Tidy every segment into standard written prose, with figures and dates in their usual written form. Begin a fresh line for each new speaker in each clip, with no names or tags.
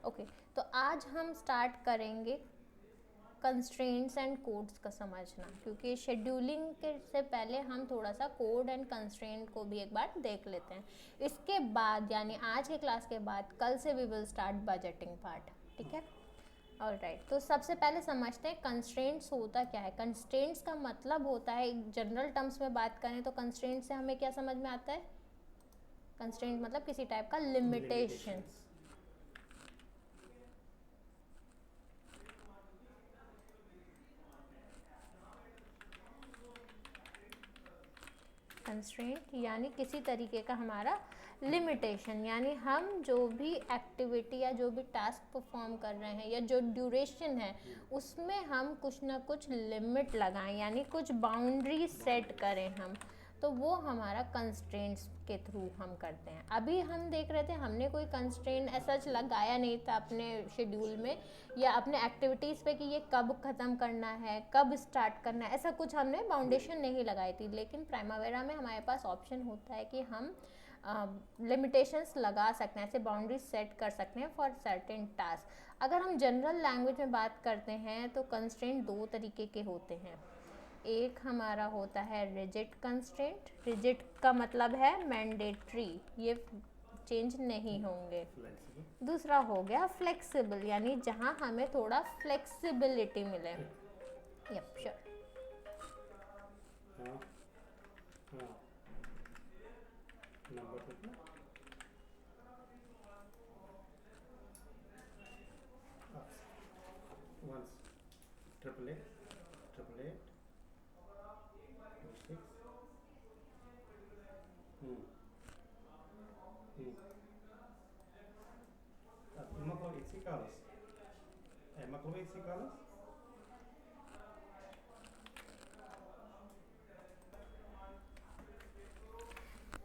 Okay, तो आज हम स्टार्ट करेंगे कंस्ट्रेंट्स एंड कोड्स का समझना, क्योंकि शेड्यूलिंग के से पहले हम थोड़ा सा कोड एंड कंस्ट्रेंट को भी एक बार देख लेते हैं। इसके बाद यानी आज के क्लास के बाद कल से we will start budgeting part, ठीक है। ऑलराइट, तो सबसे पहले समझते हैं कंस्ट्रेंट्स होता क्या है। कंस्ट्रेंट्स का मतलब होता है, एक जनरल टर्म्स में बात करें तो कंस्ट्रेंट से हमें क्या समझ में आता है। कंस्ट्रेंट मतलब किसी टाइप का लिमिटेशन। कंस्ट्रेंट यानी किसी तरीके का हमारा लिमिटेशन, यानी हम जो भी एक्टिविटी या जो भी टास्क परफॉर्म कर रहे हैं या जो ड्यूरेशन है उसमें हम कुछ ना कुछ लिमिट लगाएं, यानी कुछ बाउंड्री सेट करें हम, तो वो हमारा कंस्ट्रेंट्स के थ्रू हम करते हैं। अभी हम देख रहे थे हमने कोई कंस्ट्रेंट ऐसा लगाया नहीं था अपने शेड्यूल में या अपने एक्टिविटीज़ पे कि ये कब ख़त्म करना है, कब स्टार्ट करना है, ऐसा कुछ हमने बाउंडेशन नहीं लगाई थी। लेकिन प्राइमावेरा में हमारे पास ऑप्शन होता है कि हम लिमिटेशंस लगा सकते हैं, ऐसे बाउंड्रीज सेट कर सकते हैं फॉर सर्टेन टास्क। अगर हम जनरल लैंग्वेज में बात करते हैं तो कंस्ट्रेंट दो तरीके के होते हैं। एक हमारा होता है रिजिड कंस्ट्रेंट, रिजिड का मतलब है मैंडेटरी, ये चेंज नहीं होंगे। दूसरा हो गया फ्लेक्सिबल, यानी जहां हमें थोड़ा फ्लेक्सिबिलिटी मिले। Yup, sure.
Triple eight 26 Uma com esse calas?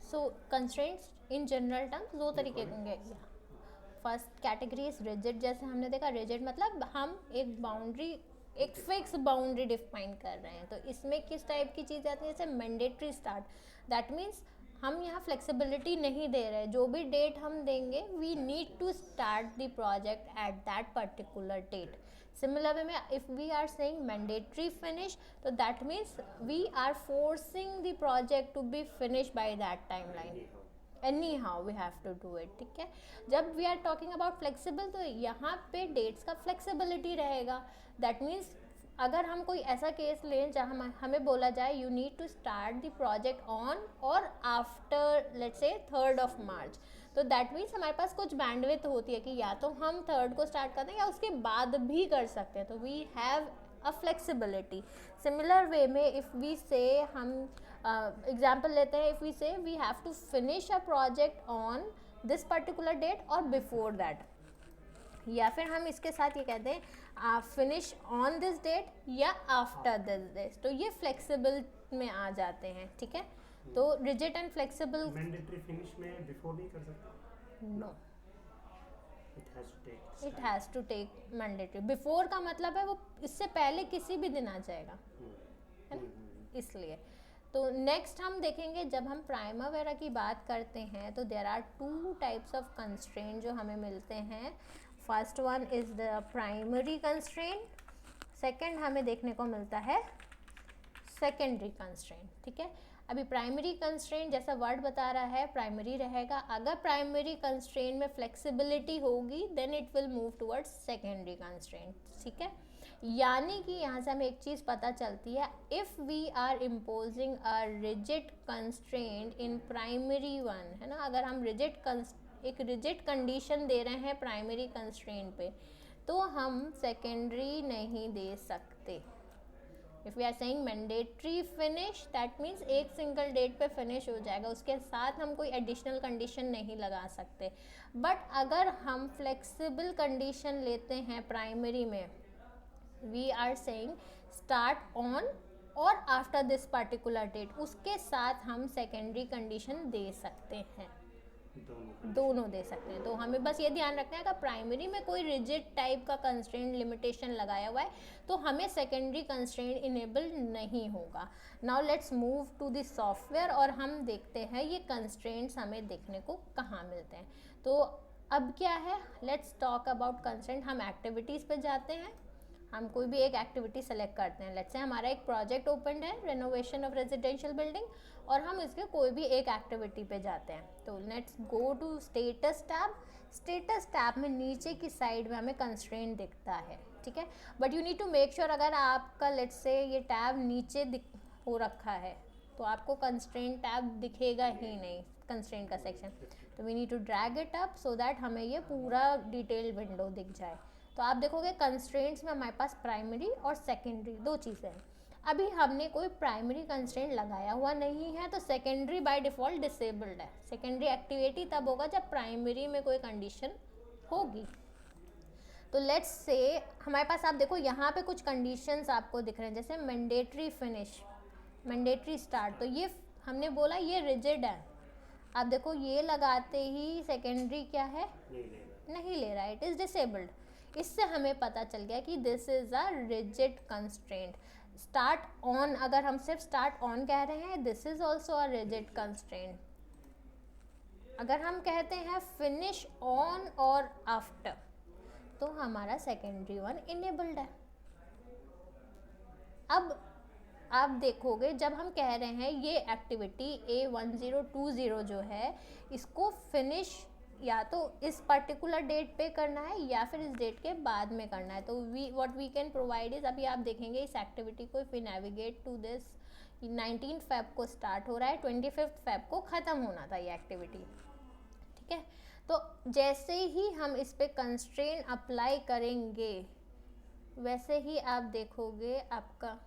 So constraints in general terms दो तरीके के होंगे। फर्स्ट कैटेगरी इज रिजिड, जैसे हमने देखा रिजिड मतलब हम एक बाउंड्री, एक फिक्स बाउंड्री डिफाइन कर रहे हैं। तो इसमें किस टाइप की चीज़ आती है, जैसे मैंडेटरी स्टार्ट, दैट मीन्स हम यहाँ फ्लेक्सिबिलिटी नहीं दे रहे, जो भी डेट हम देंगे we need to start the project at that particular date. Similar way में if we are saying mandatory finish, तो that means we are forcing the project to be finish by that timeline, anyhow we have to do it, ठीक है। जब we are talking about flexible, तो यहाँ पे dates का flexibility रहेगा। That means अगर हम कोई ऐसा केस लें जहाँ हमें बोला जाए you need to start the project on और after let's say 3rd of March, तो दैट मीन्स हमारे पास कुछ बैंडविड्थ होती है कि या तो हम 3rd को स्टार्ट करते हैं या उसके बाद भी कर सकते हैं, तो we have a flexibility. Similar way में इफ़ वी से हम एग्जाम्पल लेते हैं, if we say we have to finish a project on this particular date और बिफोर दैट, या फिर हम इसके साथ ये कहते हैं फिनिश ऑन दिस डेट या आफ्टर दिस डेट, तो ये फ्लेक्सिबल में आ जाते हैं, ठीक है। तो rigid and flexible,
mandatory finish में बिफोर नहीं कर सकते?
No,
it
has to take mandatory. Before का मतलब है वो इससे पहले किसी भी दिन आ जाएगा, है ना, इसलिए। तो नेक्स्ट हम देखेंगे जब हम प्राइमावेरा की बात करते हैं तो there are 2 types of constraint जो हमें मिलते हैं। First one is the primary constraint, second हमें देखने को मिलता है सेकेंडरी कंस्ट्रेंट, ठीक है। अभी प्राइमरी कंस्ट्रेंट जैसा वर्ड बता रहा है प्राइमरी रहेगा। अगर प्राइमरी कंस्ट्रेंट में फ्लेक्सिबिलिटी होगी then it will move towards secondary constraint, ठीक है। यानी कि यहाँ से हमें एक चीज़ पता चलती है, if we are imposing a rigid constraint in primary one, है ना, अगर हम एक रिजिड कंडीशन दे रहे हैं प्राइमरी कंस्ट्रेंट पे, तो हम सेकेंडरी नहीं दे सकते। If we are saying mandatory finish, that means एक सिंगल डेट पे फिनिश हो जाएगा, उसके साथ हम कोई एडिशनल कंडीशन नहीं लगा सकते। बट अगर हम फ्लेक्सिबल कंडीशन लेते हैं प्राइमरी में, we are saying start on और आफ्टर दिस पर्टिकुलर डेट, उसके साथ हम सेकेंडरी कंडीशन दे सकते हैं, दोनों दे सकते हैं। तो हमें बस ये ध्यान रखना है अगर प्राइमरी में कोई रिजिड टाइप का कंस्ट्रेंट लिमिटेशन लगाया हुआ है तो हमें सेकेंडरी कंस्ट्रेंट इनेबल नहीं होगा। Now let's move to the software और हम देखते हैं ये कंस्ट्रेंट्स हमें देखने को कहाँ मिलते हैं। तो अब क्या है, लेट्स टॉक अबाउट कंस्ट्रेंट। हम एक्टिविटीज़ पे जाते हैं, हम कोई भी एक एक्टिविटी सेलेक्ट करते हैं। लेट्स से हमारा एक प्रोजेक्ट ओपन है, रेनोवेशन ऑफ रेजिडेंशियल बिल्डिंग, और हम इसके कोई भी एक एक्टिविटी पे जाते हैं। तो let's go to status tab. Status tab में नीचे की साइड में हमें कंस्ट्रेंट दिखता है, ठीक है। But you need to make sure, अगर आपका लेट्स से ये टैब नीचे हो रखा है तो आपको कंस्ट्रेंट टैब दिखेगा ही नहीं, कंस्ट्रेंट का सेक्शन। तो we need to drag it up so that हमें ये पूरा डिटेल विंडो दिख जाए। तो आप देखोगे कंस्ट्रेंट्स में हमारे पास प्राइमरी और सेकेंडरी दो चीज़ें हैं। अभी हमने कोई प्राइमरी कंस्ट्रेंट लगाया हुआ नहीं है, तो सेकेंडरी बाय डिफ़ॉल्ट डिसेबल्ड है। सेकेंडरी एक्टिविटी तब होगा जब प्राइमरी में कोई कंडीशन होगी। तो लेट्स से हमारे पास, आप देखो यहाँ पे कुछ कंडीशंस आपको दिख रहे हैं, जैसे मैंडेटरी फिनिश, मैंडेटरी स्टार्ट। तो ये हमने बोला ये रिजिड है। आप देखो ये लगाते ही सेकेंडरी क्या है, नहीं ले रहा है, इट इज़ डिसेबल्ड। इससे हमें पता चल गया कि this is a rigid constraint. Start on, अगर हम सिर्फ स्टार्ट ऑन कह रहे हैं, this is also a rigid constraint. अगर हम कहते हैं फिनिश ऑन और आफ्टर, तो हमारा सेकेंडरी वन इनेबल्ड है। अब आप देखोगे जब हम कह रहे हैं ये एक्टिविटी A1020 जो है, इसको फिनिश या तो इस पर्टिकुलर डेट पे करना है या फिर इस डेट के बाद में करना है। तो what we can provide is, अभी आप देखेंगे इस एक्टिविटी को, if we navigate to this, 19 Feb को स्टार्ट हो रहा है, 25 फेब को ख़त्म होना था ये एक्टिविटी, ठीक है। तो जैसे ही हम इस पे कंस्ट्रेंट अप्लाई करेंगे वैसे ही आप देखोगे आपका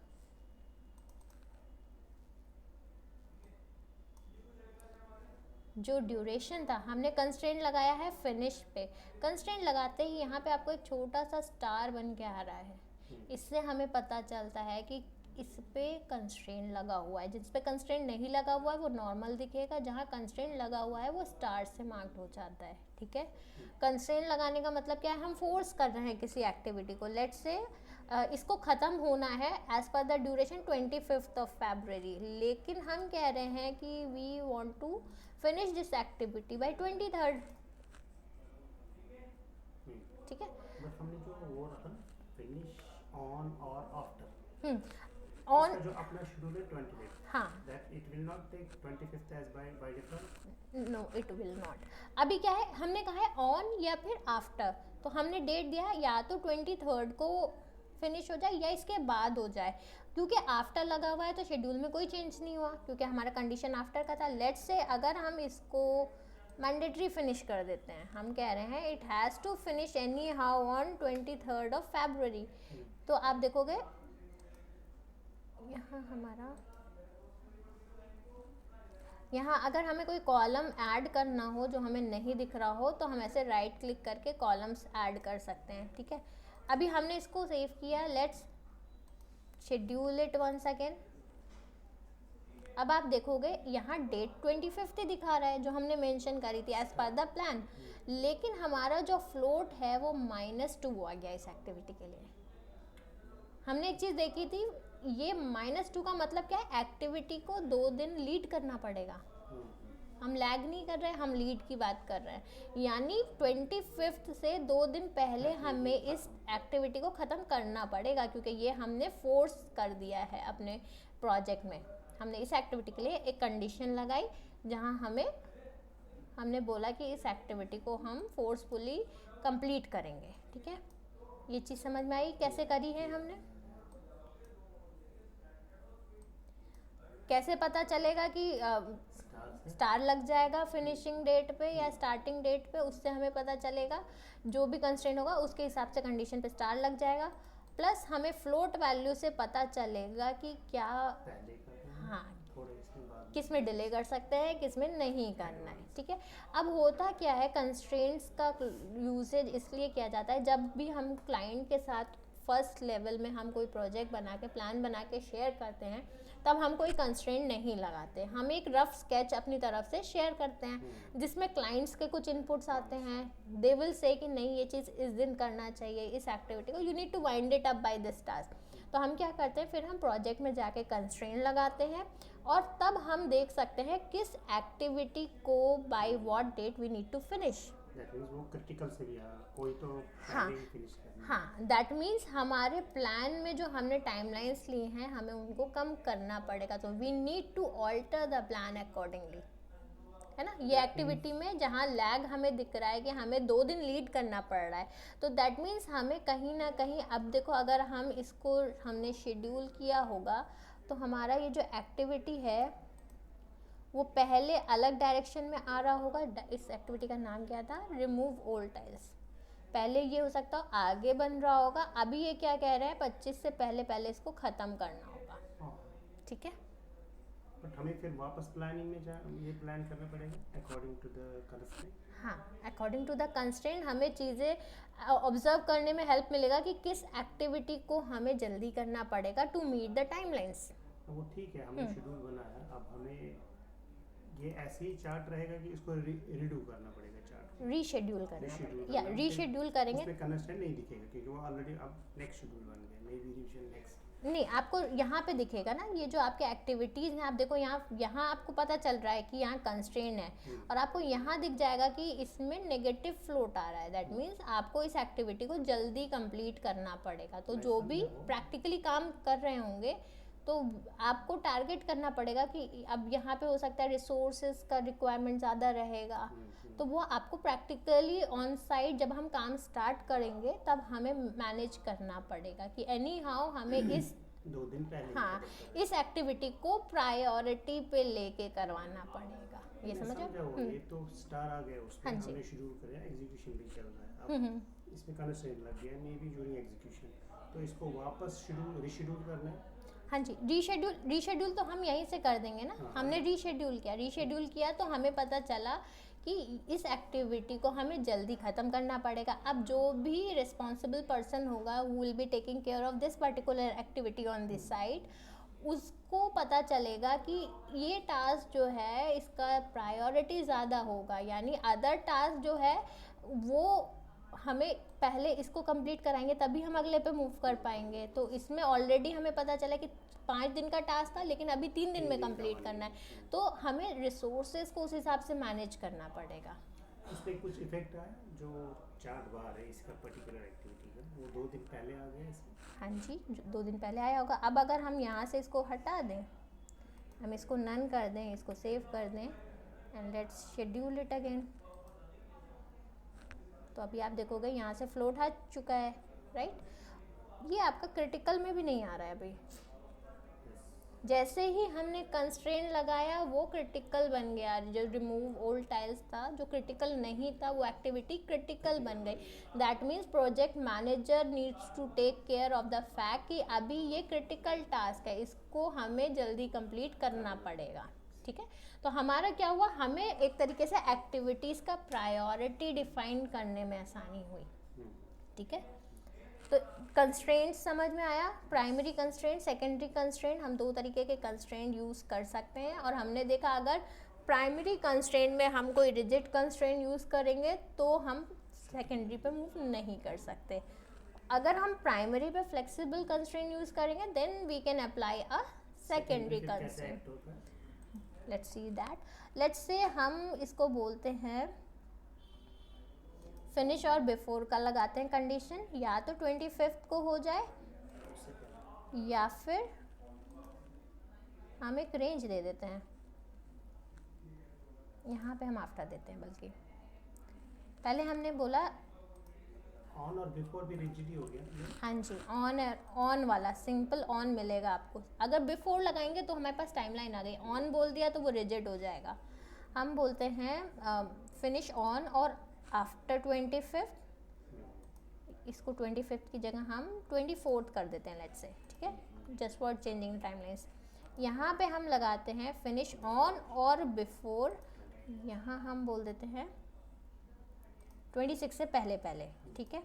जो ड्यूरेशन था, हमने कंस्ट्रेंट लगाया है फिनिश पे। कंस्ट्रेंट लगाते ही यहाँ पे आपको एक छोटा सा स्टार बन के आ रहा है। इससे हमें पता चलता है कि इस पे कंस्ट्रेंट लगा हुआ है। जिस पे कंस्ट्रेंट नहीं लगा हुआ है वो नॉर्मल दिखेगा, जहाँ कंस्ट्रेंट लगा हुआ है वो स्टार से मार्क्ड हो जाता है, ठीक है। कंस्ट्रेंट लगाने का मतलब क्या है, हम फोर्स कर रहे हैं किसी एक्टिविटी को। लेट्स से इसको ख़त्म होना है एज पर द ड्यूरेशन 25 फरवरी, लेकिन हम कह रहे हैं कि we want to finish this activity by 23rd, ठीक है।
बट हमने जो वो रखा फिनिश ऑन और आफ्टर,
ऑन
जो अपना शेड्यूल है 28,
हाँ,
that it will not take 25th as by default.
No it will not. अभी क्या है, हमने कहा है ऑन या फिर आफ्टर, तो हमने डेट दिया है या तो 23rd को फिनिश हो जाए या इसके बाद हो जाए। क्योंकि आफ्टर लगा हुआ है तो शेड्यूल में कोई चेंज नहीं हुआ, क्योंकि हमारा कंडीशन आफ्टर का था। लेट्स से अगर हम इसको मैंडेटरी फिनिश कर देते हैं, हम कह रहे हैं it has to finish anyhow on 23rd फरवरी, तो आप देखोगे यहाँ हमारा, यहाँ अगर हमें कोई कॉलम ऐड करना हो जो हमें नहीं दिख रहा हो, तो हम ऐसे राइट क्लिक करके कॉलम्स ऐड कर सकते हैं, ठीक है। अभी हमने इसको सेव किया, let's schedule it once again. अब आप देखोगे यहाँ डेट 25 दिखा रहा है जो हमने मेंशन करी थी एज पर द प्लान, लेकिन हमारा जो फ्लोट है वो -2 आ गया इस एक्टिविटी के लिए। हमने एक चीज़ देखी थी, ये -2 का मतलब क्या है, एक्टिविटी को 2 दिन लीड करना पड़ेगा। हम लैग नहीं कर रहे हैं, हम लीड की बात कर रहे हैं, यानी 25 से 2 दिन पहले हमें इस एक्टिविटी को ख़त्म करना पड़ेगा, क्योंकि ये हमने फोर्स कर दिया है अपने प्रोजेक्ट में। हमने इस एक्टिविटी के लिए एक कंडीशन लगाई जहां हमने बोला कि इस एक्टिविटी को हम फोर्सफुली कंप्लीट करेंगे, ठीक है। ये चीज़ समझ में आई कैसे करी है हमने? कैसे पता चलेगा कि स्टार लग जाएगा फिनिशिंग डेट पे या स्टार्टिंग डेट पे, उससे हमें पता चलेगा जो भी कंस्ट्रेंट होगा उसके हिसाब से कंडीशन पे स्टार लग जाएगा। प्लस हमें फ्लोट वैल्यू से पता चलेगा कि क्या, हाँ, किस में डिले कर सकते हैं, किस में नहीं करना है, ठीक है। अब होता क्या है, कंस्ट्रेंट्स का यूजेज इसलिए किया जाता है जब भी हम क्लाइंट के साथ फर्स्ट लेवल में हम कोई प्रोजेक्ट बना के प्लान बना के शेयर करते हैं, तब हम कोई कंस्ट्रेंट नहीं लगाते, हम एक रफ स्केच अपनी तरफ से शेयर करते हैं जिसमें क्लाइंट्स के कुछ इनपुट्स आते हैं। दे विल से कि नहीं ये चीज़ इस दिन करना चाहिए, इस एक्टिविटी को, you need to wind it up by this task. तो हम क्या करते हैं, फिर हम प्रोजेक्ट में जाके कंस्ट्रेंट लगाते हैं और तब हम देख सकते हैं किस एक्टिविटी को by what date we need to finish.
That means वो क्रिटिकल से भी कोई तो
हाँ
पहले ही फिनिश करना है।
हाँ, दैट मीन्स हमारे प्लान में जो हमने टाइमलाइंस लिए हैं हमें उनको कम करना पड़ेगा, तो we need to alter the plan accordingly, है ना। ये एक्टिविटी में जहाँ लैग हमें दिख रहा है कि हमें 2 दिन लीड करना पड़ रहा है, तो दैट मीन्स हमें कहीं ना कहीं, अब देखो अगर हम इसको हमने शेड्यूल किया होगा तो हमारा ये जो एक्टिविटी है वो पहले अलग डायरेक्शन में आ रहा होगा। इस एक्टिविटी का नाम क्या था, रिमूव ओल्ड टाइल्स। पहले ये हो सकता हो आगे बन रहा होगा, अभी ये क्या कह रहे हैं 25 से पहले पहले इसको ख़त्म करना होगा,
हाँ,
ठीक है।
बट हमें फिर वापस प्लानिंग में ये प्लान करना पड़ेगा अकॉर्डिंग टू द कंस्ट्रेंट।
हाँ, अकॉर्डिंग टू द कंस्ट्रेंट हमें चीज़ें ऑब्जर्व करने में हेल्प मिलेगा कि किस एक्टिविटी को हमें जल्दी करना पड़ेगा टू मीट द टाइमलाइंस।
वो ठीक है, हमने शेड्यूल बनाया, अब हमें ये ऐसे ही चार्ट रहेगा कि इसको रिडू करना पड़ेगा, चार्ट
रीशेड्यूल करना पड़ेगा, या रीशेड्यूल करेंगे।
इसमें कंस्ट्रेंट नहीं दिखेगा क्योंकि वो ऑलरेडी अब नेक्स्ट शेड्यूल बन गया, मे बी रिवीजन नेक्स्ट।
नहीं, आपको यहाँ पे दिखेगा ना, ये जो आपके एक्टिविटीज़ हैं, आप देखो यहाँ आपको पता चल रहा है कि यहाँ कंस्ट्रेंट है, और आपको यहाँ दिख जाएगा कि इसमें नेगेटिव फ्लोट आ रहा है। दैट मीन्स आपको इस एक्टिविटी को जल्दी कंप्लीट करना पड़ेगा। तो जो भी प्रैक्टिकली काम कर रहे होंगे तो आपको टारगेट करना पड़ेगा कि अब यहाँ पे हो सकता है रिसोर्सेज का रिक्वायरमेंट ज़्यादा रहेगा, तो वो आपको प्रैक्टिकली ऑन साइट जब हम काम स्टार्ट करेंगे तब हमें मैनेज करना पड़ेगा कि एनी हाउ हमें इस
2 दिन पहले
हाँ इस एक्टिविटी को प्रायोरिटी पे लेके करवाना पड़ेगा। ये समझो।
ये तो स्टार आ गया, उसमें
हाँ जी।
हमने शुरू किया, एग्जीक्यूशन भी चल रहा है, अब इसमें कंस्ट्रेंट लग गया, मे बी ड्यूरिंग एग्जीक्यूशन, तो इसको वापस रीशेड्यूल करना है।
हाँ जी, रीशेड्यूल तो हम यहीं से कर देंगे ना। हमने रीशेड्यूल किया तो हमें पता चला कि इस एक्टिविटी को हमें जल्दी ख़त्म करना पड़ेगा। अब जो भी रिस्पॉन्सिबल पर्सन होगा who will be taking care of this particular activity on this site, उसको पता चलेगा कि ये टास्क जो है इसका प्रायोरिटी ज़्यादा होगा, यानी अदर टास्क जो है वो हमें पहले इसको कंप्लीट कराएंगे तभी हम अगले पे मूव कर पाएंगे। तो इसमें ऑलरेडी हमें पता चला कि 5 दिन का टास्क था लेकिन अभी 3 दिन में कंप्लीट करना है, तो हमें रिसोर्सेज को उस हिसाब से मैनेज करना पड़ेगा।
इसमें कुछ इफेक्ट आया जो चार्ट बार है इसका पर्टिकुलर एक्टिविटी का, वो 2 दिन पहले आ गया इसमें।
हाँ जी, 2 दिन पहले आया होगा। अब अगर हम यहाँ से इसको हटा दें, हम इसको नन कर दें, इसको सेव कर दें and let's schedule it again, तो अभी आप देखोगे यहाँ से फ्लोट आ चुका है, राइट। ये आपका क्रिटिकल में भी नहीं आ रहा है अभी। जैसे ही हमने कंस्ट्रेंट लगाया वो क्रिटिकल बन गया। जो रिमूव ओल्ड टाइल्स था जो क्रिटिकल नहीं था वो एक्टिविटी क्रिटिकल बन गई। That means project manager needs to take care of the fact कि अभी ये क्रिटिकल टास्क है, इसको हमें जल्दी कंप्लीट करना पड़ेगा, ठीक है। तो हमारा क्या हुआ, हमें एक तरीके से एक्टिविटीज़ का प्रायोरिटी डिफाइन करने में आसानी हुई, ठीक है। तो कंस्ट्रेंट समझ में आया, प्राइमरी कंस्ट्रेंट, सेकेंडरी कंस्ट्रेंट, हम 2 तरीके के कंस्ट्रेंट यूज़ कर सकते हैं। और हमने देखा अगर प्राइमरी कंस्ट्रेंट में हम कोई रिजिड कंस्ट्रेंट यूज़ करेंगे तो हम सेकेंडरी पे मूव नहीं कर सकते। अगर हम प्राइमरी पे फ्लेक्सिबल कंस्ट्रेंट यूज़ करेंगे then we can apply a secondary constraint. Let's see that. Let's say हम इसको बोलते हैं फिनिश और बिफोर का लगाते हैं कंडीशन, या तो 25 को हो जाए या फिर हम एक रेंज दे देते हैं, यहाँ पे हम आफ्टर देते हैं। बल्कि पहले हमने बोला
ऑन और बिफोर भी रिजिड ही हो गया।
हाँ जी, ऑन वाला सिंपल ऑन मिलेगा आपको। अगर बिफोर लगाएंगे तो हमारे पास टाइमलाइन आ गई, ऑन बोल दिया तो वो रिजिड हो जाएगा। हम बोलते हैं फिनिश ऑन और आफ्टर 25, इसको 25 की जगह हम 24 कर देते हैं, लेट्स से, ठीक है, जस्ट फॉर चेंजिंग टाइमलाइंस। यहाँ पे हम लगाते हैं फिनिश ऑन और बिफोर, यहाँ हम बोल देते हैं 26 से पहले पहले, ठीक है।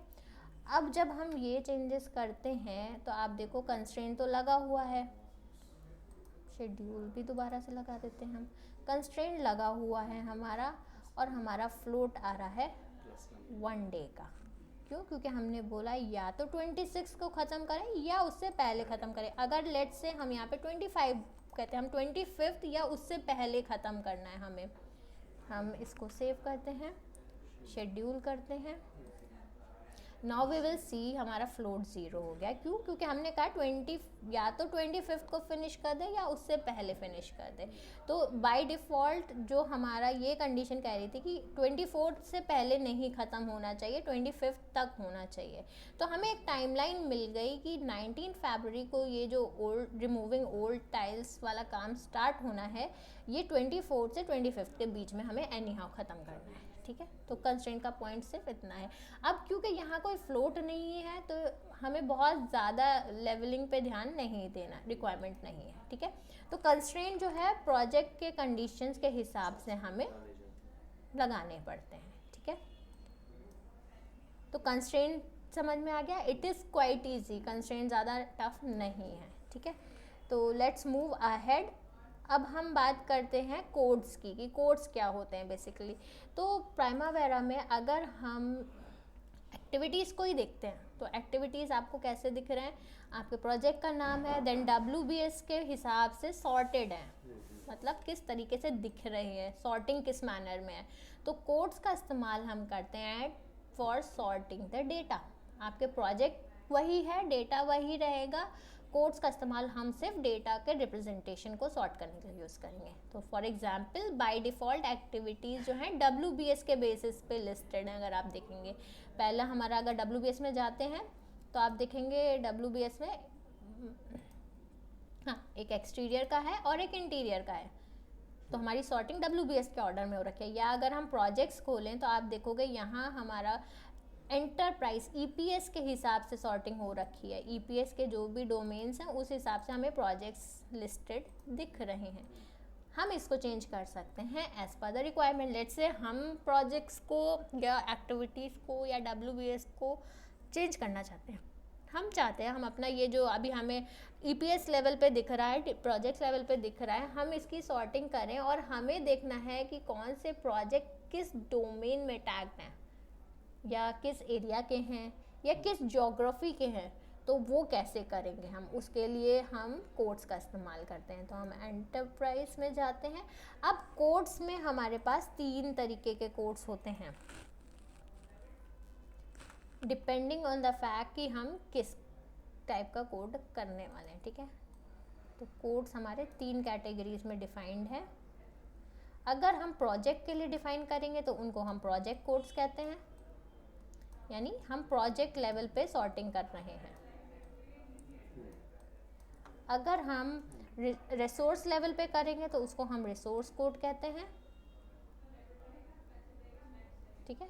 अब जब हम ये चेंजेस करते हैं तो आप देखो कंस्ट्रेंट तो लगा हुआ है, शेड्यूल भी दोबारा से लगा देते हैं हम, कंस्ट्रेंट लगा हुआ है हमारा, और हमारा फ्लोट आ रहा है 1 डे का। क्यों? क्योंकि हमने बोला या तो 26 को ख़त्म करें या उससे पहले ख़त्म करें। अगर लेट्स से हम यहाँ पे 25 कहते हैं, हम 25 या उससे पहले ख़त्म करना है हमें। हम इसको सेव करते हैं शेड्यूल करते हैं। नाउ वी विल सी हमारा फ्लोट 0 हो गया। क्यों? क्योंकि हमने कहा 20 या तो 25 को फिनिश कर दे या उससे पहले फिनिश कर दे। तो बाय डिफ़ॉल्ट जो हमारा ये कंडीशन कह रही थी कि 24 से पहले नहीं ख़त्म होना चाहिए, 25 तक होना चाहिए। तो हमें एक टाइमलाइन मिल गई कि 19 फरवरी को ये जो रिमूविंग ओल्ड टाइल्स वाला काम स्टार्ट होना है, ये 24 से 25 के बीच में हमें एनी हाउ ख़त्म करना है। ठीक है, तो कंस्ट्रेंट का पॉइंट सिर्फ इतना है। अब क्योंकि यहाँ कोई फ्लोट नहीं है तो हमें बहुत ज़्यादा लेवलिंग पे ध्यान नहीं देना, रिक्वायरमेंट नहीं है। ठीक है, तो कंस्ट्रेंट जो है प्रोजेक्ट के कंडीशंस के हिसाब से हमें लगाने पड़ते हैं। ठीक है, तो कंस्ट्रेंट समझ में आ गया। It is quite easy, constraint ज़्यादा टफ नहीं है। ठीक है, तो लेट्स मूव अहेड। अब हम बात करते हैं कोड्स की, कि कोड्स क्या होते हैं बेसिकली। तो प्राइमावेरा में अगर हम एक्टिविटीज़ को ही देखते हैं तो एक्टिविटीज़ आपको कैसे दिख रहे हैं? आपके प्रोजेक्ट का नाम है, देन WBS के हिसाब से सॉर्टेड है, मतलब किस तरीके से दिख रही है, सॉर्टिंग किस मैनर में है। तो कोड्स का इस्तेमाल हम करते हैं फॉर सॉर्टिंग द डेटा। आपके प्रोजेक्ट वही है, डेटा वही रहेगा, कोड्स का इस्तेमाल हम सिर्फ डेटा के रिप्रेजेंटेशन को सॉर्ट करने के लिए यूज़ करेंगे। तो for example by default activities जो हैं WBS के बेसिस पे लिस्टेड हैं। अगर आप देखेंगे पहला हमारा, अगर WBS में जाते हैं तो आप देखेंगे WBS में हाँ एक एक्सटीरियर का है और एक इंटीरियर का है। तो हमारी सॉर्टिंग WBS के ऑर्डर में हो रखी है। या अगर हम प्रोजेक्ट्स खोलें तो आप देखोगे यहाँ हमारा एंटरप्राइज EPS के हिसाब से सॉर्टिंग हो रखी है। EPS के जो भी डोमेन्स हैं उस हिसाब से हमें प्रोजेक्ट्स लिस्टेड दिख रहे हैं। हम इसको चेंज कर सकते हैं as per the requirement. Let's say हम प्रोजेक्ट्स को या एक्टिविटीज़ को या WBS को चेंज करना चाहते हैं। हम चाहते हैं हम अपना ये जो अभी हमें EPS लेवल पे दिख रहा है, प्रोजेक्ट्स लेवल पे दिख रहा है, हम इसकी सॉर्टिंग करें और हमें देखना है कि कौन से प्रोजेक्ट किस डोमेन में टैग्ड हैं या किस एरिया के हैं या किस ज्योग्राफी के हैं। तो वो कैसे करेंगे हम, उसके लिए हम कोड्स का इस्तेमाल करते हैं। तो हम एंटरप्राइज में जाते हैं। अब कोड्स में हमारे पास 3 तरीके के कोड्स होते हैं डिपेंडिंग ऑन द फैक्ट कि हम किस टाइप का कोड करने वाले हैं। ठीक है, तो कोड्स हमारे 3 कैटेगरीज में डिफाइंड है। अगर हम प्रोजेक्ट के लिए डिफाइन करेंगे तो उनको हम प्रोजेक्ट कोड्स कहते हैं, यानी हम प्रोजेक्ट लेवल पे सॉर्टिंग कर रहे हैं। अगर हम रिसोर्स लेवल पे करेंगे तो उसको हम रिसोर्स कोड कहते हैं। ठीक है,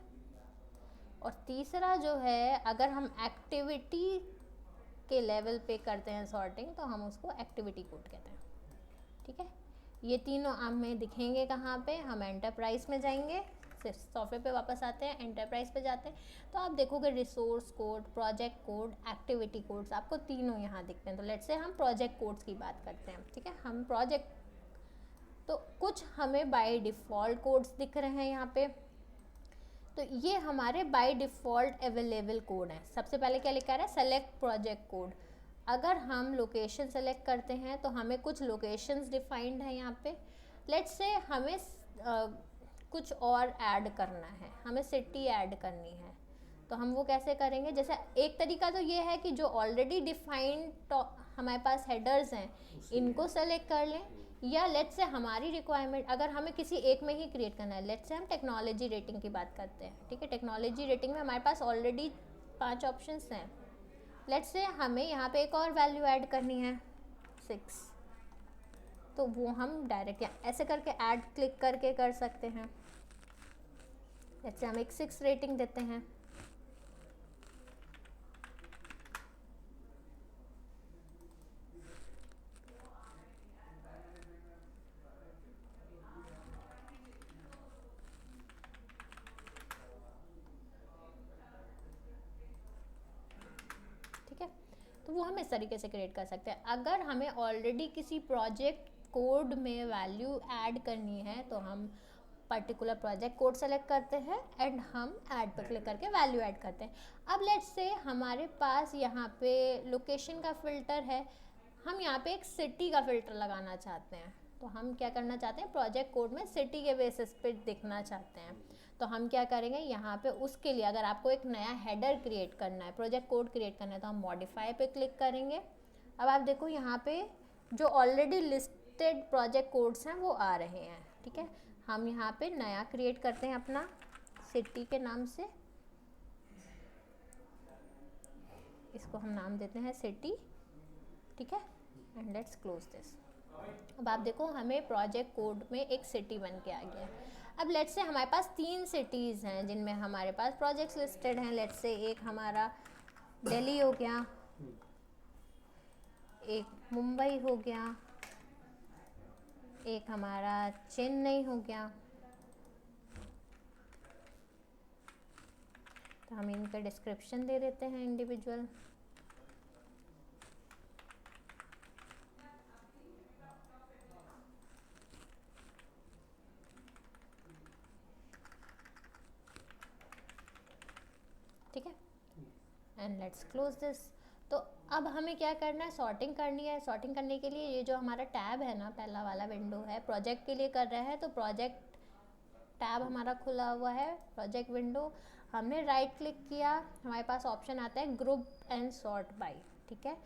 और तीसरा जो है, अगर हम एक्टिविटी के लेवल पे करते हैं सॉर्टिंग तो हम उसको एक्टिविटी कोड कहते हैं। ठीक है, ये तीनों हमें दिखेंगे कहाँ पे? हम एंटरप्राइज में जाएंगे, सिर्फ सॉफ्टवेयर पे वापस आते हैं, एंटरप्राइज पे जाते हैं तो आप देखोगे resource code, project code, activity codes, आपको तीनों यहाँ दिखते हैं। तो लेट्स से हम प्रोजेक्ट कोड्स की बात करते हैं। ठीक है, हम प्रोजेक्ट, तो कुछ हमें बाय डिफ़ॉल्ट कोड्स दिख रहे हैं यहाँ पे। तो ये हमारे बाय डिफ़ॉल्ट अवेलेबल कोड हैं। सबसे पहले क्या लिखा है? Select project code. अगर हम लोकेशन सेलेक्ट करते हैं तो हमें कुछ लोकेशंस डिफाइंड है यहाँ पे। लेट्स से हमें कुछ और ऐड करना है, हमें सिटी ऐड करनी है, तो हम वो कैसे करेंगे? जैसे एक तरीका तो ये है कि जो ऑलरेडी डिफाइंड हमारे पास हेडर्स हैं इनको सेलेक्ट कर लें, या लेट्स से हमारी रिक्वायरमेंट अगर हमें किसी एक में ही क्रिएट करना है। लेट्स से हम टेक्नोलॉजी रेटिंग की बात करते हैं। ठीक है, टेक्नोलॉजी रेटिंग में हमारे पास ऑलरेडी 5 ऑप्शंस हैं। लेट्स से हमें यहाँ पे एक और वैल्यू ऐड करनी है 6, तो वो हम डायरेक्ट ऐसे करके ऐड क्लिक करके कर सकते हैं। लेट्स से हम एक 6 रेटिंग देते हैं। तो वो हम इस तरीके से क्रिएट कर सकते हैं। अगर हमें ऑलरेडी किसी प्रोजेक्ट कोड में वैल्यू ऐड करनी है तो हम पर्टिकुलर प्रोजेक्ट कोड सेलेक्ट करते हैं एंड हम ऐड पर क्लिक करके वैल्यू ऐड करते हैं। अब लेट्स से हमारे पास यहाँ पे लोकेशन का फ़िल्टर है, हम यहाँ पे एक सिटी का फ़िल्टर लगाना चाहते हैं। तो हम क्या करना चाहते हैं? प्रोजेक्ट कोड में सिटी के बेसिस पे दिखना चाहते हैं। तो तो हम क्या करेंगे यहाँ पे उसके लिए अगर आपको एक नया हेडर क्रिएट करना है, प्रोजेक्ट कोड क्रिएट करना है, तो हम मॉडिफाई पे क्लिक करेंगे। अब आप देखो यहाँ पे जो ऑलरेडी लिस्टेड प्रोजेक्ट कोड्स हैं वो आ रहे हैं, ठीक है। हम यहाँ पे नया क्रिएट करते हैं अपना सिटी के नाम से, इसको हम नाम देते हैं सिटी, ठीक है, एंड लेट्स क्लोज दिस। अब आप देखो हमें प्रोजेक्ट कोड में एक सिटी बन के आ गया। अब लेट्स से हमारे पास 3 सिटीज़ हैं जिनमें हमारे पास प्रोजेक्ट्स लिस्टेड हैं। लेट्स से एक हमारा दिल्ली हो गया, एक मुंबई हो गया, एक हमारा चेन्नई हो गया। तो हम इनका डिस्क्रिप्शन दे देते हैं इंडिविजुअल। ठीक है, एंड लेट्स क्लोज दिस। तो अब हमें क्या करना है, सॉर्टिंग करनी है। सॉर्टिंग करने के लिए ये जो हमारा टैब है ना, पहला वाला विंडो है, प्रोजेक्ट के लिए कर रहा है, तो प्रोजेक्ट टैब हमारा खुला हुआ है, प्रोजेक्ट विंडो। हमने राइट क्लिक किया, हमारे पास ऑप्शन आता है ग्रुप एंड सॉर्ट बाय, ठीक है।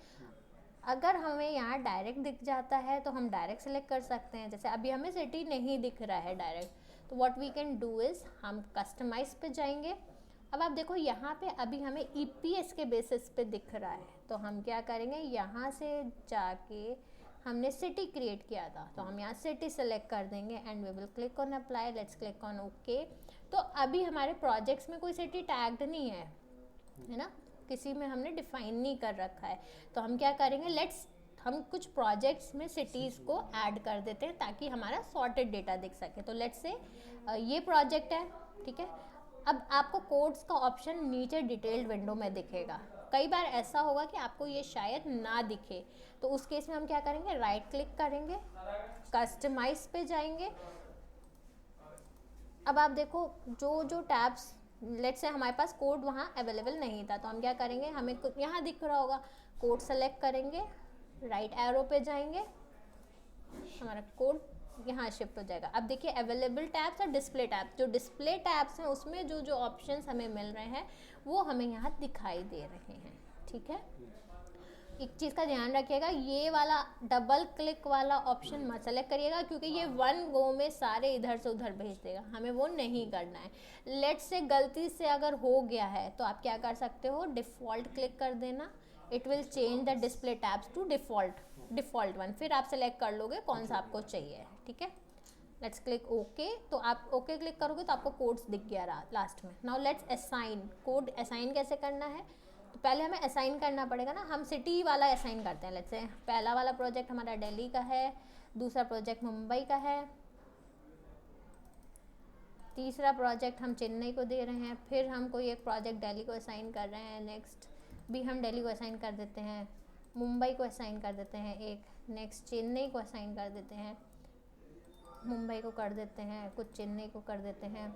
अगर हमें यहाँ डायरेक्ट दिख जाता है तो हम डायरेक्ट सेलेक्ट कर सकते हैं। जैसे अभी हमें सिटी नहीं दिख रहा है डायरेक्ट, तो what we can do is हम कस्टमाइज पे जाएंगे। अब आप देखो यहाँ पे अभी हमें EPS के बेसिस पे दिख रहा है, तो हम क्या करेंगे, यहाँ से जाके हमने सिटी क्रिएट किया था, तो हम यहाँ सिटी सेलेक्ट कर देंगे and we will click on apply. Let's click on okay. तो अभी हमारे प्रोजेक्ट्स में कोई सिटी टैग्ड नहीं है ना, किसी में हमने डिफाइन नहीं कर रखा है। तो हम क्या करेंगे, हम कुछ प्रोजेक्ट्स में सिटीज़ को ऐड कर देते हैं ताकि हमारा सॉर्टेड डेटा दिख सके। तो लेट्स से ये प्रोजेक्ट है, ठीक है। अब आपको कोड्स का ऑप्शन नीचे डिटेल्ड विंडो में दिखेगा। कई बार ऐसा होगा कि आपको ये शायद ना दिखे, तो उस केस में हम क्या करेंगे, राइट क्लिक करेंगे, कस्टमाइज पे जाएंगे। अब आप देखो जो टैब्स, लेट्स से हमारे पास कोड वहाँ अवेलेबल नहीं था, तो हम क्या करेंगे, हमें यहाँ दिख रहा होगा, कोड सेलेक्ट करेंगे, राइट एरो पे जाएंगे, हमारा कोड यहाँ शिफ्ट हो जाएगा। अब देखिए अवेलेबल टैब्स और डिस्प्ले टैब्स, जो डिस्प्ले टैब्स हैं उसमें जो ऑप्शंस हमें मिल रहे हैं वो हमें यहाँ दिखाई दे रहे हैं, ठीक है। एक चीज़ का ध्यान रखिएगा, ये वाला डबल क्लिक वाला ऑप्शन मत सेलेक्ट करिएगा, क्योंकि ये वन गो में सारे इधर से उधर भेज देगा, हमें वो नहीं करना है। लेट्स से गलती से अगर हो गया है तो आप क्या कर सकते हो, डिफ़ॉल्ट क्लिक कर देना, it will change the display tabs to default one, फिर आप सेलेक्ट कर लोगे कौन सा आपको चाहिए, ठीक है। Let's click okay. तो आप ओके क्लिक करोगे तो आपको कोड्स दिख गया लास्ट में। Now let's assign, code assign कैसे करना है, तो पहले हमें असाइन करना पड़ेगा ना। हम सिटी वाला असाइन करते हैं। लेट्स से पहला वाला प्रोजेक्ट हमारा दिल्ली का है, दूसरा प्रोजेक्ट मुंबई का है, तीसरा प्रोजेक्ट हम चेन्नई को दे रहे हैं, फिर हम कोई एक प्रोजेक्ट दिल्ली को असाइन कर रहे हैं, नेक्स्ट भी हम दिल्ली को असाइन कर देते हैं, मुंबई को असाइन कर देते हैं एक, नेक्स्ट चेन्नई को असाइन कर देते हैं, मुंबई को कर देते हैं, कुछ चेन्नई को कर देते हैं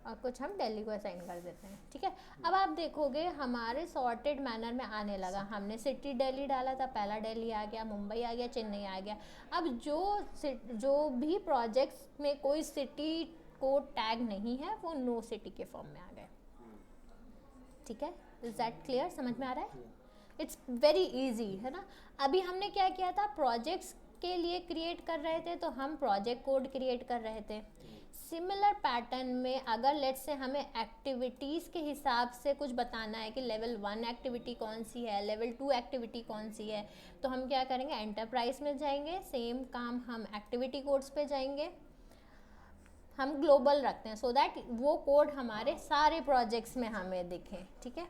और कुछ हम दिल्ली को असाइन कर देते हैं, ठीक है। अब आप देखोगे हमारे सॉर्टेड मैनर में आने लगा। हमने सिटी दिल्ली डाला था, पहला दिल्ली आ गया, मुंबई आ गया, चेन्नई आ गया। अब जो भी प्रोजेक्ट्स में कोई सिटी को टैग नहीं है वो नो सिटी के फॉर्म में आ गए, ठीक है। इज दैट क्लियर, समझ में आ रहा है? इट्स वेरी इजी, है ना। अभी हमने क्या किया था, प्रोजेक्ट्स के लिए क्रिएट कर रहे थे तो हम प्रोजेक्ट कोड क्रिएट कर रहे थे। सिमिलर पैटर्न में अगर लेट्स से हमें एक्टिविटीज़ के हिसाब से कुछ बताना है कि लेवल 1 एक्टिविटी कौन सी है, लेवल 2 एक्टिविटी कौन सी है, तो हम क्या करेंगे, एंटरप्राइज में जाएंगे, सेम काम हम एक्टिविटी कोड्स पे जाएंगे, हम ग्लोबल रखते हैं सो दैट वो कोड हमारे सारे प्रोजेक्ट्स में हमें दिखें, ठीक है।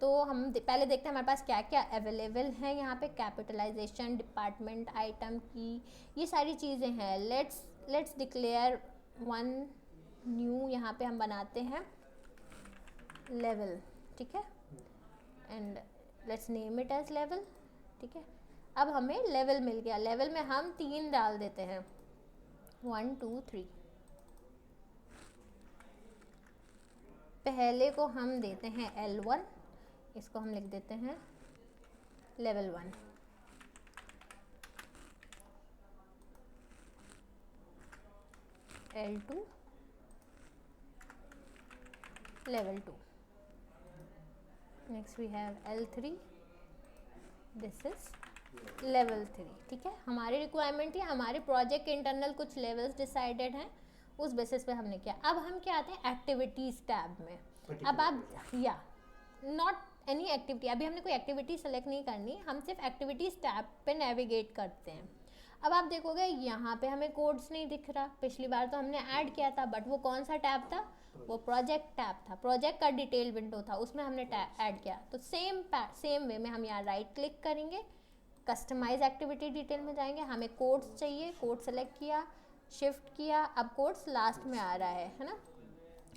तो हम पहले देखते हैं हमारे पास क्या क्या अवेलेबल है यहाँ पे। कैपिटलाइजेशन, डिपार्टमेंट, आइटम की, ये सारी चीज़ें हैं। लेट्स डिक्लेयर वन न्यू, यहाँ पे हम बनाते हैं लेवल, ठीक है, and let's name it as level, ठीक है। अब हमें लेवल मिल गया, लेवल में हम 3 डाल देते हैं, 1 2 3। पहले को हम देते हैं L1, इसको हम लिख देते हैं level 1, L2 level 2. Next we have L3, this is level 3. ठीक है, हमारी रिक्वायरमेंट है, हमारे प्रोजेक्ट के इंटरनल कुछ लेवल्स डिसाइडेड हैं, उस बेसिस पे हमने किया. अब हम क्या आते हैं एक्टिविटीज़ टैब में. अब आप या नॉट एनी एक्टिविटी, अभी हमने कोई एक्टिविटी सेलेक्ट नहीं करनी, हम सिर्फ एक्टिविटीज़ टैब पे नेविगेट करते हैं. अब आप देखोगे यहाँ पे हमें कोड्स नहीं दिख रहा. पिछली बार तो हमने ऐड किया था, बट वो कौन सा टैब था, वो प्रोजेक्ट टैब था. प्रोजेक्ट का डिटेल विंडो था, उसमें हमने ऐड किया. तो सेम वे में हम यहाँ राइट क्लिक करेंगे, कस्टमाइज एक्टिविटी डिटेल में जाएंगे. हमें कोड्स चाहिए, कोड सेलेक्ट किया, शिफ्ट किया, अब कोड्स लास्ट में आ रहा है ना.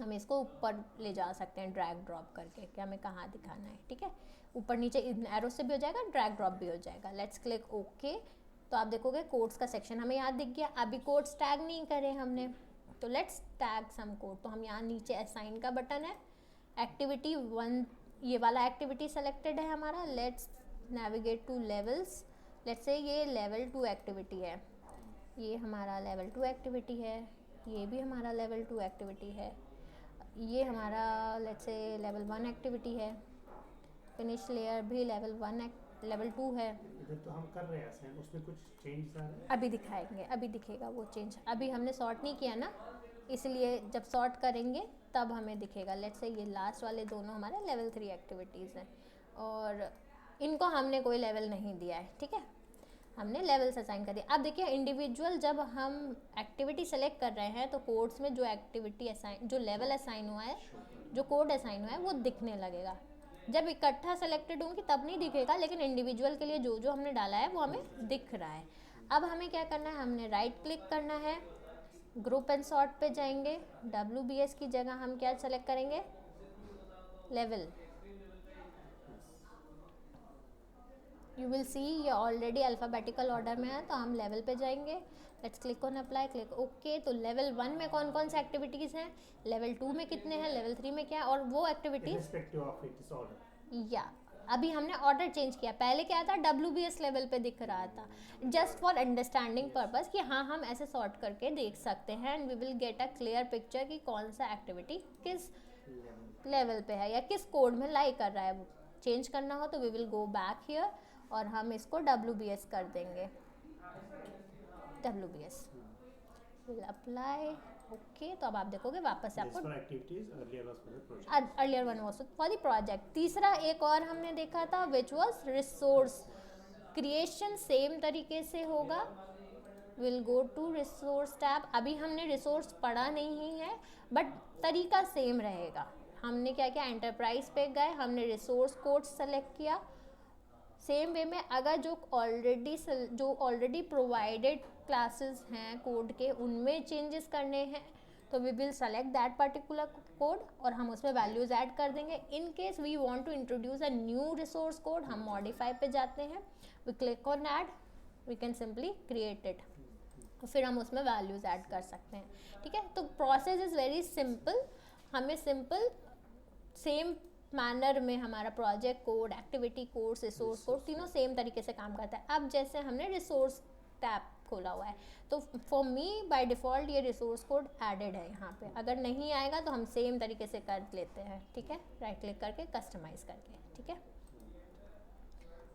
हम इसको ऊपर ले जा सकते हैं ड्रैग ड्रॉप करके कि हमें कहाँ दिखाना है. ठीक है, ऊपर नीचे एरो से भी हो जाएगा, ड्रैग ड्रॉप भी हो जाएगा. Let's click okay. तो आप देखोगे कोड्स का सेक्शन हमें यहाँ दिख गया. अभी कोड्स टैग नहीं करे हमने, तो लेट्स टैग सम कोड. तो हम यहाँ नीचे असाइन का बटन है, एक्टिविटी 1 ये वाला एक्टिविटी सेलेक्टेड है हमारा. Let's navigate two levels. Let's say ये लेवल 2 एक्टिविटी है, ये हमारा लेवल 2 एक्टिविटी है, ये भी हमारा लेवल 2 एक्टिविटी है, ये हमारा लेट्स से लेवल 1 एक्टिविटी है. फिनिश लेयर भी लेवल 2 है.
इधर तो हम कर रहे हैं असाइन, उसमें कुछ चेंज आ रहा है.
अभी दिखाएंगे, अभी दिखेगा वो चेंज. अभी हमने सॉर्ट नहीं किया ना, इसलिए जब सॉर्ट करेंगे तब हमें दिखेगा. लेट्स से ये लास्ट वाले दोनों हमारे लेवल 3 एक्टिविटीज़ हैं और इनको हमने कोई लेवल नहीं दिया है. ठीक है, हमने लेवल्स असाइन कर दिया. अब देखिए इंडिविजुअल जब हम एक्टिविटी सेलेक्ट कर रहे हैं तो कोड्स में जो एक्टिविटी असाइन, जो लेवल असाइन हुआ है, जो कोड असाइन हुआ है वो दिखने लगेगा. जब इकट्ठा सेलेक्टेड होंगी तब नहीं दिखेगा, लेकिन इंडिविजुअल के लिए जो जो हमने डाला है वो हमें दिख रहा है. अब हमें क्या करना है, हमने राइट क्लिक करना है, ग्रुप एंड सॉर्ट पे जाएंगे. WBS की जगह हम क्या सेलेक्ट करेंगे, लेवल. यू विल सी ये ऑलरेडी अल्फ़ाबेटिकल ऑर्डर में है, तो हम लेवल पे जाएंगे. Let's click on apply, click okay. तो लेवल 1 में कौन कौन से एक्टिविटीज़ हैं, लेवल 2 में कितने हैं, लेवल 3 में क्या है, और वो एक्टिविटीज़ या अभी हमने ऑर्डर चेंज किया. पहले क्या था, WBS लेवल पे दिख रहा था. जस्ट फॉर अंडरस्टैंडिंग पर्पस कि हाँ हम ऐसे सॉर्ट करके देख सकते हैं and we will get a clear picture कि कौन सा एक्टिविटी किस लेवल पे है या किस कोड में लाई कर रहा है. वो चेंज करना हो तो we will go back here और हम इसको WBS कर देंगे. WBS will apply okay. तो अब आप देखोगे वापस से आपको earlier one was for the project. तीसरा एक और हमने देखा था which was resource creation. Same तरीके से होगा, will go to resource tab. अभी हमने रिसोर्स पढ़ा नहीं है बट तरीका सेम रहेगा. हमने क्या किया, एंटरप्राइज पे गए, हमने रिसोर्स कोड सेलेक्ट किया. सेम वे में अगर जो ऑलरेडी प्रोवाइडेड क्लासेस हैं कोड के, उनमें चेंजेस करने हैं तो we will select that particular code और हम उसमें वैल्यूज़ ऐड कर देंगे. In case we want to introduce a new resource code, हम मॉडिफाई पे जाते हैं, we click on add, we can simply create it. तो फिर हम उसमें वैल्यूज़ ऐड कर सकते हैं. ठीक है, तो प्रोसेस इज़ वेरी सिंपल. हमें सिंपल सेम मैनर में हमारा project code, activity code, resource code तीनों सेम तरीके से काम करता है. अब जैसे हमने रिसोर्स टैब खोला हुआ है तो फॉर मी बाय डिफ़ॉल्ट ये रिसोर्स कोड एडेड है यहाँ पे. अगर नहीं आएगा तो हम सेम तरीके से कर लेते हैं. ठीक है, राइट क्लिक करके कस्टमाइज़ करके. ठीक है,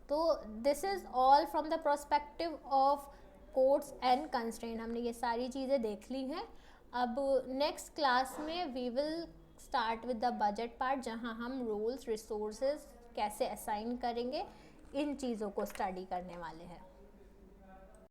तो this is all from the perspective of codes and constraint. हमने ये सारी चीज़ें देख ली हैं. अब नेक्स्ट क्लास में we will start with the budget part, जहाँ हम रोल्स, रिसोर्सेज कैसे असाइन करेंगे, इन चीज़ों को स्टडी करने वाले हैं.